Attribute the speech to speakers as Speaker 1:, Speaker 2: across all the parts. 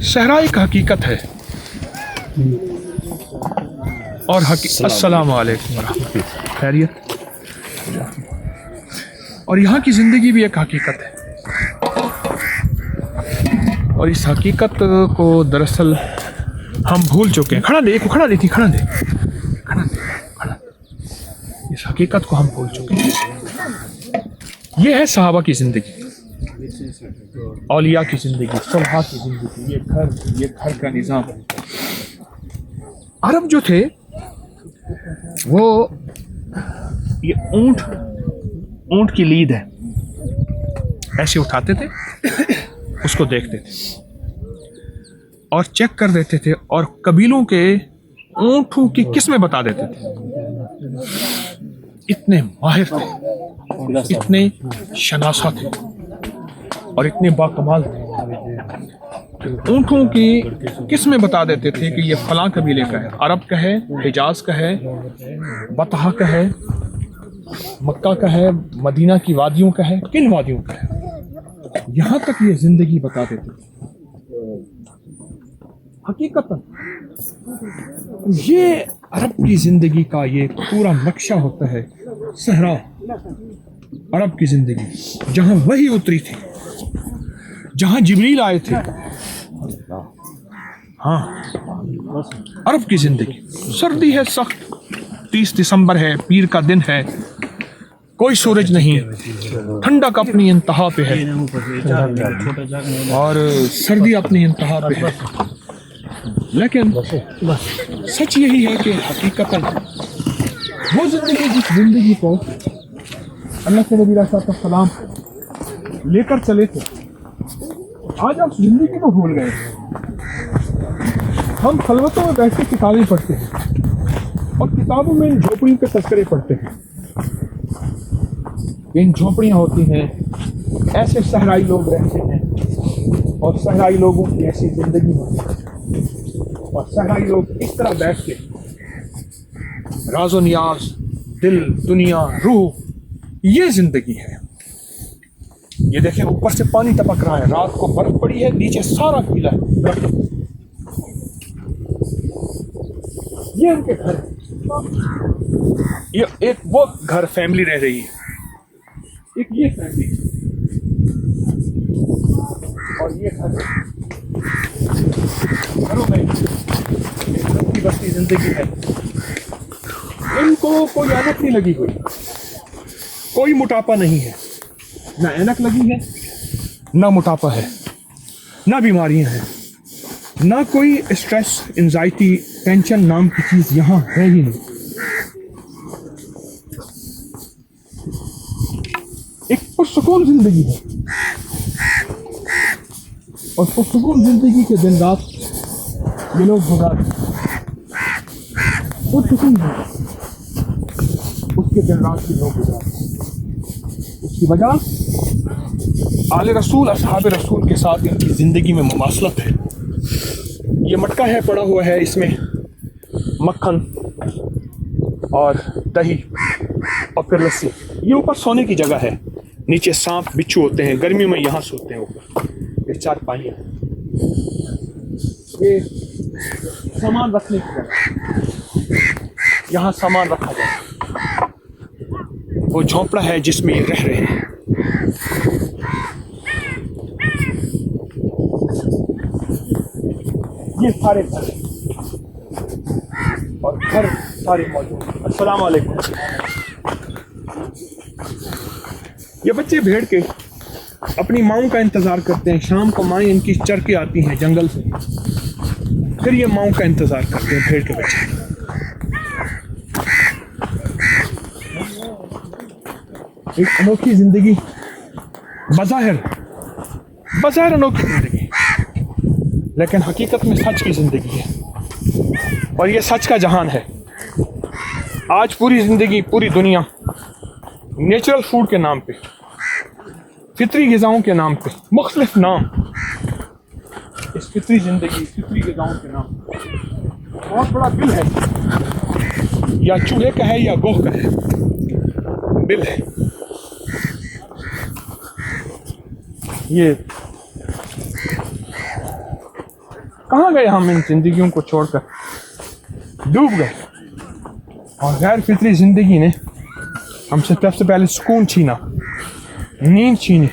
Speaker 1: सहरा एक हकीकत है और अस्सलाम वालेकुम वरहमतुल्लाह, खैरियत। और यहाँ की ज़िंदगी भी एक हकीकत है और इस हकीकत को दरअसल हम भूल चुके हैं। खड़ा दे, एक खड़ा देती, खड़ा दे, खड़ा दे, खड़ा दे। इस हकीकत को हम भूल चुके हैं। ये है सहाबा की ज़िंदगी, औलिया की ज़िंदगी, सुलहा की ज़िंदगी, ये घर का निज़ाम। अरब जो थे वो ये ऊंट की लीद है, ऐसे उठाते थे, उसको देखते थे और चेक कर देते थे और कबीलों के ऊंटों की किस्में बता देते थे। इतने माहिर थे, इतने शनासा थे और इतने बाकमाल थे। ऊंटों की किस्में बता देते थे कि ये फलां कबीले का है, अरब का है, हिजाज का है, बतहा का है, मक्का का है, मदीना की वादियों का है, किन वादियों का है, यहाँ तक ये जिंदगी बता देते थे। हकीकतन ये अरब की जिंदगी का ये पूरा नक्शा होता है। सहरा अरब की जिंदगी, जहाँ वही उतरी थी, जहाँ जिब्रील आए थे। हाँ, अरब की जिंदगी। सर्दी है सख्त, 30 दिसंबर है, पीर का दिन है, कोई सूरज नहीं, ठंडक अपनी इंतहा पे है और सर्दी अपनी इंतहा पे है। लेकिन सच यही है कि हकीकतन वो जिंदगी, जिस जिंदगी को अल्लाह के नबी सलाम लेकर चले थे, आज आप जिंदगी को भूल गए। हम खलवतों में बैठ के किताबें पढ़ते हैं और किताबों में इन झोपड़ियों के तस्करे पढ़ते हैं। इन झोपड़ियाँ होती हैं, ऐसे सहराई लोग रहते हैं और सहराई लोगों की ऐसी जिंदगी होती है और सहराई लोग इस तरह बैठ के राज़ो नियाज, दिल, दुनिया, रूह, ये जिंदगी है। ये देखें, ऊपर से पानी टपक रहा है, रात को बर्फ पड़ी है, नीचे सारा गीला है। ये उनके घर है। ये एक वो घर फैमिली रह रही है, एक ये फैमिली और ये घर, घरों में बस्ती बस्ती जिंदगी है। इनको कोई ऐनक नहीं लगी हुई, कोई मोटापा नहीं है, ना ऐनक लगी है, ना मोटापा है, ना बीमारियां हैं, ना कोई स्ट्रेस, एंजाइटी, टेंशन नाम की चीज यहाँ है ही नहीं। एक पुरसुकून जिंदगी है और पुरसुकून जिंदगी के दिन रात ये लोग गुजारते हैं। पुरसुकून है उसके दिन रात के लोग गुजारते हैं। उसकी वजह आले रसूल, असहाब रसूल के साथ इनकी जिंदगी में मुमासलत है। ये मटका है, पड़ा हुआ है, इसमें मक्खन और दही और फिर लस्सी। ये ऊपर सोने की जगह है, नीचे सांप बिच्छू होते हैं, गर्मी में यहाँ सोते हैं ऊपर। ये चारपाइयाँ, ये सामान रखने की जगह, यहाँ सामान रखा जाए। वो झोंपड़ा है जिसमें ये रह रहे हैं। ये सारे घर और घर सारे मौजूद। अस्सलाम वालेकुम। ये बच्चे भेड़ के अपनी माँ का इंतज़ार करते हैं। शाम को माँ इनकी चर के आती हैं जंगल से, फिर ये माँ का इंतज़ार करते हैं भेड़ के बच्चे। एक अनोखी जिंदगी, बज़ाहिर अनोखी जिंदगी, लेकिन हकीकत में सच की जिंदगी है और ये सच का जहान है। आज पूरी जिंदगी, पूरी दुनिया नेचुरल फूड के नाम पे, फितरी ग़िज़ाओं के नाम पे, मुख्तलिफ नाम, इस फितरी जिंदगी, फितरी ग़िज़ाओं के नाम बहुत बड़ा बिल है। या चूहे का है या गोह का है, बिल है। ये کہاں گئے ہم ان زندگیوں کو چھوڑ کر؟ ڈوب گئے. اور غیر فطری زندگی نے ہم سے سب سے پہلے سکون چھینا, نیند چھینی,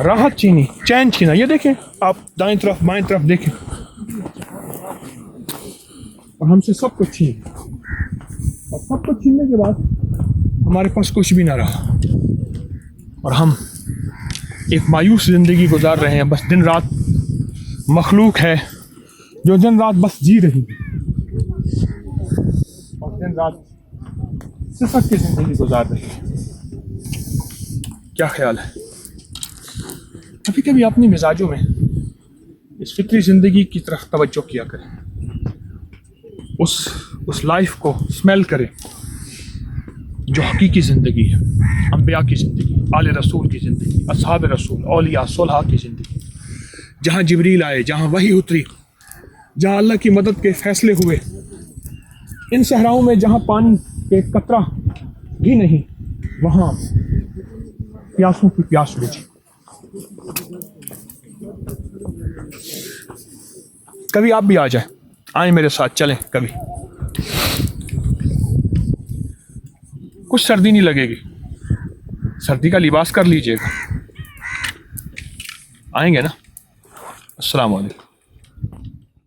Speaker 1: راحت چھینی, چین چھینا. یہ دیکھیں آپ دائیں طرف بائیں طرف دیکھیں, اور ہم سے سب کچھ چھین, اور سب کچھ چھیننے کے بعد ہمارے پاس کچھ بھی نہ رہا, اور ہم ایک مایوس زندگی گزار رہے ہیں. بس دن رات مخلوق ہے جو دن رات بس جی رہی ہے, اور دن رات صفت کی زندگی گزار رہی ہے. کیا خیال ہے؟ کبھی کبھی اپنی مزاجوں میں اس فطری زندگی کی طرف توجہ کیا کریں, اس لائف کو اسمیل کریں جو حقیقی زندگی ہے, انبیاء کی زندگی, آل رسول کی زندگی, اصحاب رسول, اولیاء, صلحاء کی زندگی, جہاں جبریل آئے, جہاں وحی اتری, جہاں اللہ کی مدد کے فیصلے ہوئے. ان صحراؤں میں جہاں پانی کے قطرہ بھی نہیں, وہاں پیاسوں کی پیاس بجھی. کبھی آپ بھی آ جائیں, آئیں میرے ساتھ چلیں کبھی. کچھ سردی نہیں لگے گی, سردی کا لباس کر لیجئے گا. آئیں گے نا؟ السلام علیکم.